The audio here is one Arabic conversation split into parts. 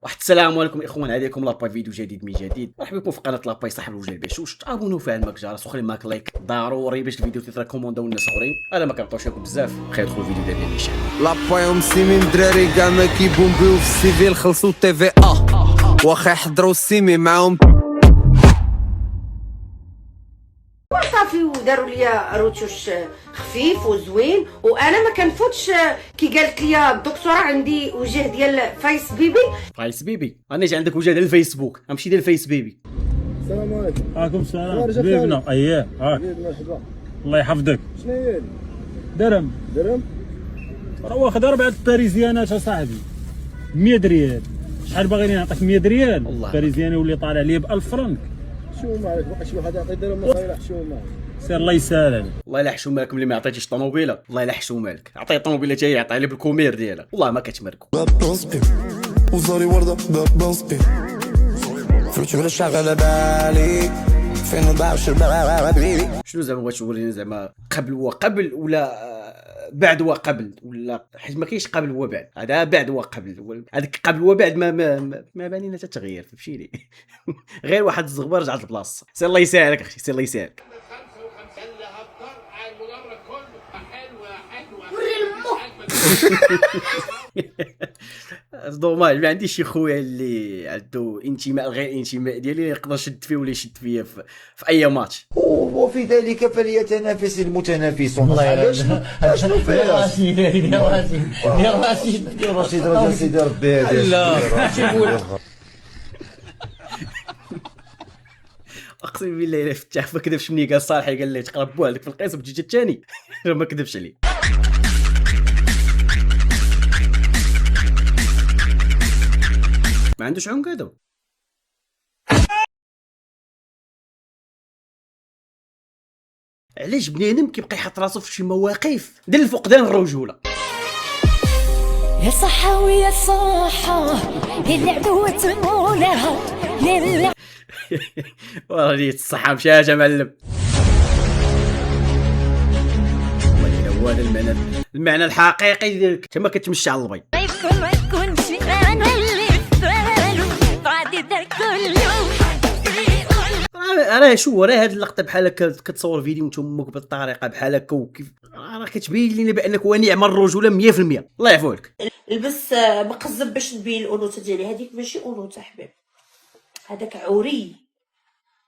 واحد السلام عليكم اخوان، عليكم لاباي فيديو جديد من جديد. مرحبا بكم في قناه لاباي صاحب الوجه البشوش. تابونوا فيها الماك جارس وخلي ماك لايك ضروري باش الفيديو تيطرا كومونداو الناس اخرين. انا ما كنعطيوش لكم بزاف، خير دخلوا الفيديو ديال النيشان. لاباي ومسيمين دراري كاع ما كيبومبيو في السيفيل خلصوا تي في واخا يحضروا السيمي معاهم صافي وداروا ليا روتوش خفيف وزوين، وانا ما كنفوتش كي قالت لي الدكتوره عندي وجه ديال فايس بيبي. فايس بيبي انا جا عندك وجه ديال الفيسبوك، غنمشي ديال الفيس بيبي. السلام عليكم. عليكم السلام حبيبنا. اييه هاك مرحبا. الله يحفظك. شنو هي هادي؟ درهم درهم؟ راه واخد 4 باريزيانات اصاحبي 100 ريال. شحال باغي نعطيك 100 ريال؟ الله باريزياني واللي طالع لي ب 1000 فرنك. شو معك بقى شي واحد يعطي درهم ما صاير شو معك. سير الله يسهل عليك. والله الا حشومه لكم اللي ما عطيتيش طوموبيله، والله الا حشومه لك. عطيه الطوموبيله حتى هي يعطيها لي بالكومير ديالها، والله ما كتمركوا. بنصبي وزاري وردة بنصبي فلوتي ولا شاغلة بالي فين بعرف بالي. شنو زعما بغيت تقول لنا؟ زعما قبل ولا بعد وقبل، ولا حيت ما كاينش قبل وبعد، هذا بعد وقبل. هذاك قبل وبعد ما بانينا حتى تغيير، فهمتيني؟ غير واحد الزغبه رجعت لبلاصتها. سير الله يسهلك اخي، سير الله يسهلك. دوماج ما عنديش شي خويا اللي عنده انتماء غير انتماء ديالي يقدر يشد فيه ولا يشد فيا في اي ماتش. وفي ذلك فليتنافس المتنافسون. شنو فيها؟ يا رشيد رجع سيدي ربي. لا اقسم بالله الا فتح ما كذبش مني. قال صالح قال لي تقرب بوحدك في القيس بتجي الثاني. ما كذبش عليه. ما عندوش عنق هذا. علاش بنادم كيبقى يحط راسو في شي مواقف ديال الفقدان الرجوله؟ يا صحة ويا صحة اللعبة وتمولها لله. والله الصحة مشاجة معلم. والله هو هذا المعنى الحقيقي ديالك. انت ما كتمشي على البيض. يكون ما تكونش انا اللي في بالو بعد دا كله. راه شو راه هاد اللقطه بحال هكا كتصور فيديو انت امك بالطريقه بحال هكا وكيف راه كتبين لينا بانك هو نعم الرجوله 100%. الله يعفو عليك. لبس مقزب باش تبين الانوثه ديالي. هذيك ماشي انوثه حبيب، هذاك عوري.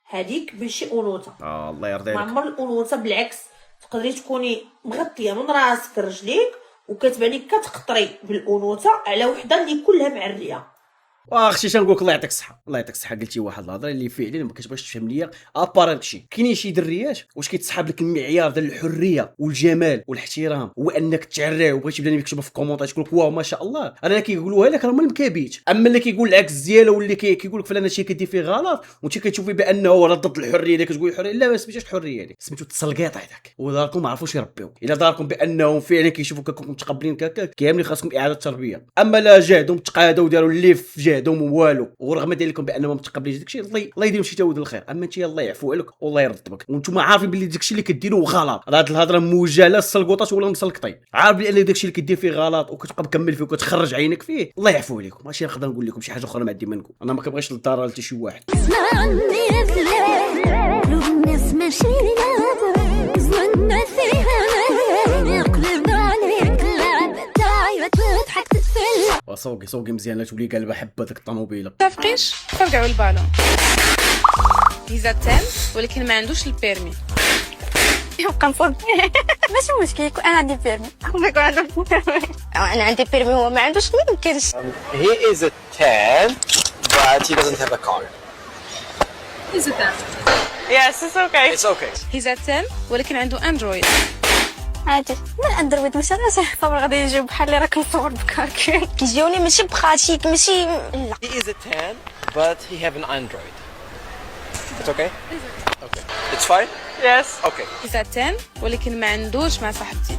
هذيك ماشي انوثه. الله يرضي ما عليك. عمر الانوثه بالعكس تقدري تكوني مغطيه من راسك رجليك وكتباني كتقطري بالانوثه على وحده اللي كلها معريه. واخ شي نقول لك الله يعطيك الصحه، الله يعطيك الصحه. قلتي واحد الهضره اللي فعلا ما كتبغيش تفهم ليا ابار هادشي. كاينين شي دريات واش كيتسحب لك المعيار ديال الحريه والجمال والاحترام هو انك تعريه وبغيتي بنادم يكتبها في كومونتات تقول لك واو ما شاء الله. انا كيقولوها لك راه من المكابيت. اما اللي كيقول العكس ديالو واللي كيقول لك فلان هادشي كدير فيه غلط وانت كتشوفي بانه راه ضد الحريه اللي كتقول الحريه، لا ما سميتوش الحريه هذيك، سميتو التسلقيط هذاك. وداركم ما عرفوش يربيو. الا داركم بانهم فعلا كيشوفوا كنكم متقبلين كاكا كاملين خاصكم اعاده تربيه. اما لا جهدهم تقادوا وداروا اللي في جهدهم والو ورغم ذلك بانهم متقبلين داكشي، الله يديرهم شي تاود الخير. اما انت الله يعفو عليك والله يرد بك وانتم عارفين بلي داكشي اللي كديروا غلط. راه هاد الهضره موجهه لا السلقوطات ولا مسلقطين. عارف بان داكشي اللي كدير فيه غلط وكتبقى مكمل فيه وكتخرج عينك فيه. الله يعفو عليكم. ماشي نقدر نقول لكم شي حاجه اخرى ما عندي منكم. انا ما كنبغيش للضرر حتى شي واحد. الناس ماشي لعبة زمننا فيها نقلب عليك اللعبة دايما تضحك تتفل. سوقي مزيان لا تولي قلبه حبه ديك الطوموبيله. متفقينش فرقعوا البالون. فيزا تام ولكن ما عندوش البيرمي. يبقى نصدق. ماشي مشكل يكون انا عندي بيرمي. يكون عنده بيرمي. انا عندي بيرمي هو ما عندوش، ما يمكنش. He is a 10 but he doesn't have a car. فيزا تام. Yes, it's okay. It's okay. فيزا تام ولكن عنده اندرويد. عادي من اندرويد ماشي راسه صبر غادي يجيو بحال اللي راك مصور بكاكي كيجيوني ماشي بخاتيك ماشي لا. He is a 10 but he have an Android. It's okay? Okay. It's fine? Yes. Okay. فيزا تام ولكن ما عندوش مع صاحبتي.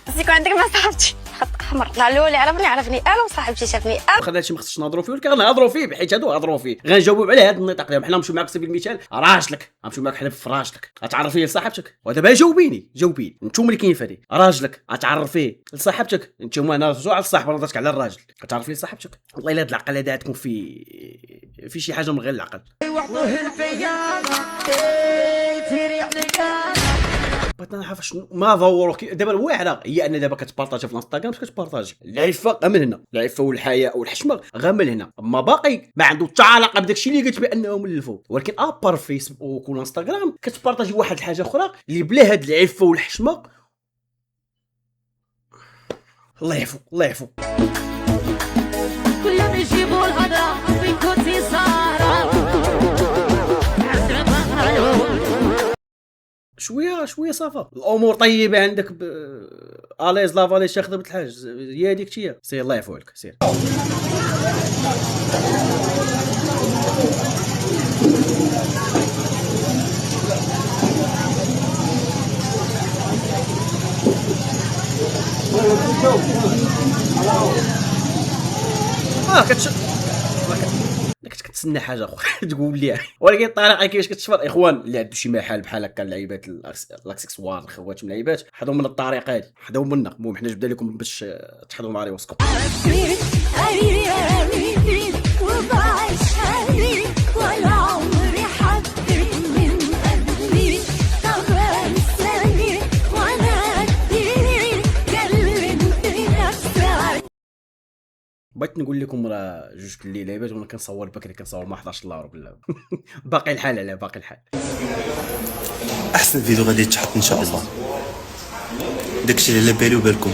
بس يكون عندك مع صاحبتي خط احمر. نهار الاول اللي عرفني انا وصاحبتي شافني انا. واخا هادشي ما خصناش نهضروا فيه، ولكن غنهضروا فيه بحيث هادو هضروا فيه، غنجاوبوا على هذا النطاق ديالهم. حنا نمشيو معاك سبيل المثال راجلك، غنمشيو معاك حنا في راجلك، غتعرفيه لصاحبتك. ودابا جاوبيني نتوما اللي كاين فهادي. راجلك غتعرفيه لصاحبتك، نتوما نرجعوا على الصاحب نهضرك على الراجل، غتعرفيه لصاحبتك. والله الا هاد العقل هذا عندكم في شي حاجه من غير العقل. بغيت نعرف شنو ما ضروري دابا الواعره هي ان دابا كتبارطاجي في الانستغرام، باش كتبارطاجي العفه من هنا، العفه والحياء والحشمه غير من هنا، اما باقي ما عنده حتى علاقه بداكشي اللي قلت بانه من الفوق. ولكن ابار فيسبوك والانستغرام كتبارطاجي واحد الحاجه اخرى اللي بلا هاد العفه والحشمه. الله يعفو الله يعفو. كلهم يجيبوا الهضره في كوتي سهره شويه صافا الامور طيبه عندك اليز لافالي شي خدمت الحاج هي هذيك هي. سير الله يعفو عليك سير. كتسنى حاجه اخرى تقول لي، ولكن الطريقه كيفاش كتشفر الاخوان اللي عنده شي محل بحال هكا لعيبات الاكسسوار الخوات من لعيبات، حضروا من الطريقه هذه، حضروا منا. المهم حنا جبنا لكم باش تحضروا مع ريوسكم. بغيت نقول لكم راه جوج الليل لعيبات وانا كنصور بكري، كنصور مع 11 الله بالله. باقي الحال على باقي الحال. احسن فيديو غادي يتحط ان شاء الله، داكشي اللي على بالي وبالكم.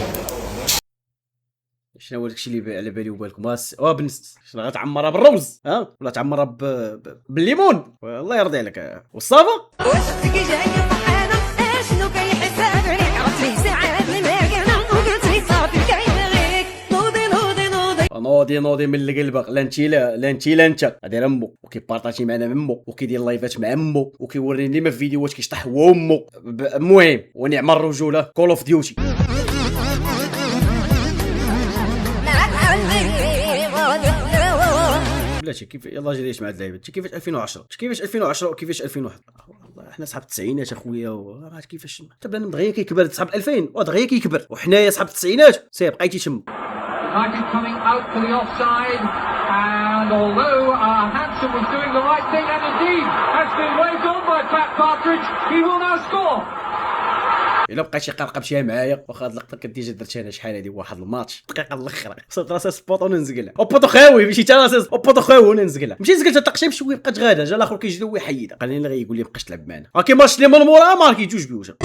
شنو هو داكشي اللي على بالي وبالكم؟ بالنسبه شنو غتعمرها بالروز ولا تعمرها بالليمون؟ الله يرضي عليك والصافا. نوضي من القلبك. لا انت غادي امو وكيبارطاجي معنا ممو وكيدير لايفات مع امو وكيوريني ما في فيديوهات كيشطح هو امو. المهم ونعم الرجوله كول اوف ديوتي. بلاتي كيف يلاه جريت مع هاد اللعيبات. كيفاش 2010 وكيفاش 2001. والله حنا صحاب التسعينات اخويا، وعرفت كيفاش حتى بنادم دغيا كيكبر. صحاب 2000 ودغيا كيكبر، وحنايا صحاب التسعينات سير بقيتي تما. United coming out to the offside, and although Hansen was doing the right thing, and indeed has been waved on by Pat Partridge, he will now score. الا بقيتي قرقبتيها معايا، واخا هاد اللقطه كديجي درتها انا شحال هادي واحد الماتش دقيقه الاخر صرت راسي سبوط وانا نزقلها اوبوطو خاوي مشيت انا راسي اوبوطو خاوي وانا نزقلها. مشيت زقلت الطقشي بشويه بقات غاده، جا الاخر كيجري ويحيدها قال لي اللي غيقول لي مابقاش تلعب معنا. راكي ماتش اللي من مورا ماركي جوج بيوجا.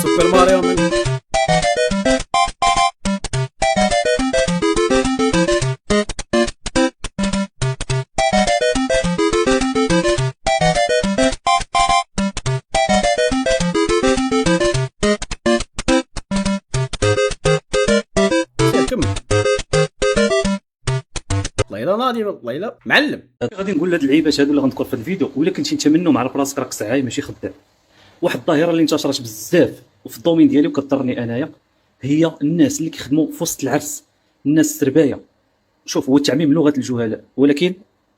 سوبر ماريو من ليلى ناضي ليلى معلم. غادي نقول لهاد اللعيبات هادو اللي غنذكر في الفيديو، ولا كنتي انت منهم على راسك راك سعاي ماشي خدام. واحد الظاهره اللي انتشرت بزاف وفي الدومين ديالي وكضرني انايا، هي الناس اللي كيخدموا في وسط العرس، الناس السربايه. شوف هو التعميم لغه الجهلاء،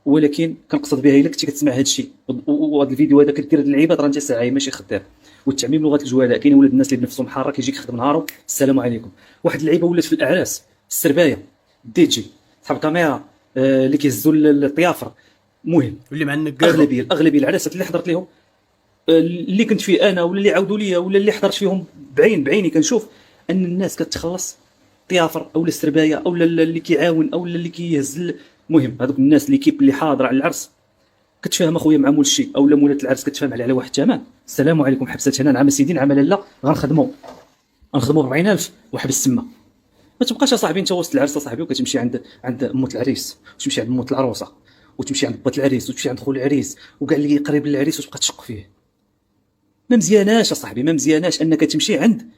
ولكن كنقصد بها الا كنتي كتسمع هذا الشيء وهذا الفيديو هذا كدير هاد اللعيبات راه انت سعاي ماشي خدام. والتعميم لغه الجهلاء. كاين ولاد الناس اللي بنفسهم حاره كيجي يخدم نهارو السلام عليكم. واحد اللعيبه ولات في الاعراس السربايه، دي جي صاحب كاميرا اللي كيهزوا الطيافر. المهم واللي مع الاغلبيه العراسات اللي حضرت لهم، اللي كنت فيه انا ولا اللي عاودوا لي ولا اللي حضرت فيهم بعيني كنشوف ان الناس كتخلص طيافر او السربايه او اللي كيعاون او اللي كيهز. المهم هذوك الناس ليكيب اللي حاضره على العرس كتفاهم اخويا مع مول الشي او مولات العرس كتفاهم على واحد الثمن. السلام عليكم حبسات هنا نعم سيدي نعم لاله غنخدموا ب 40,000 وحبس تما. ما تبقاش يا انت وسط العرس صاحبي وكتمشي عند امه العريس وتمشي عند امه العروسه وتمشي عند بات العريس وتمشي عند خو العريس وكاع اللي قريب للعريس وتبقى تشق فيه. ما مزياناش يا صاحبي، ما مزياناش انك تمشي عند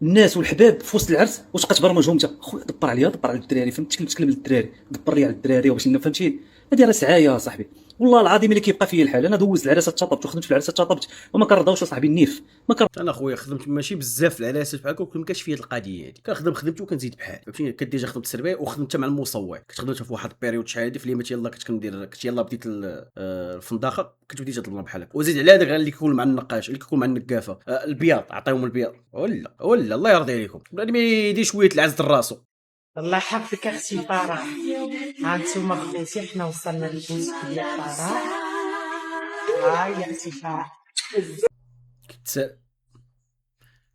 الناس والحباب في وسط العرس، واش كتبرمجهم انت خويا؟ دبر عليا، دبر على الدراري، فهمت؟ تكلم للدراري، دبر لي على الدراري واش فهمتي؟ هذه راه سعايه صاحبي. والله العظيم اللي كيبقى فيا الحال، انا دوزت العراسات تشطبت وخدمت في العراسات تشطبت وما كنرضاوش صاحبي النيف، ما انا خويا خدمت ماشي بزاف في العراسات بحال هكا، ما كانش فيا القضيه هذه، كنخدم خدمتي وكنزيد بحال فهمتني. كنت ديجا خدمت السربايه وخدمت مع المصور، كنت خدمت في واحد البيريود شحال هادي في اللي يلاه كنت كندير، كنت يلاه بديت الفندقه، كنت بديت نطلب بحال هكا. وزيد على هذاك اللي كيكون مع النقاش، اللي كيكون مع النقافه، البياض عطيهم البياض ولا الله يرضي عليكم، بلا ما يدير شويه العز الراسو. الله يحفظك اختي فرح. هانتوما خوتي حنا وصلنا للبوسك ديال فرح. هاي يا اختي فرح.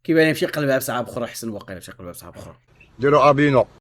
كيبان يمشي قلبها بصعاب اخرى، حسن واقيلا مشي قلبها بصعاب اخرى. ديروا ابينو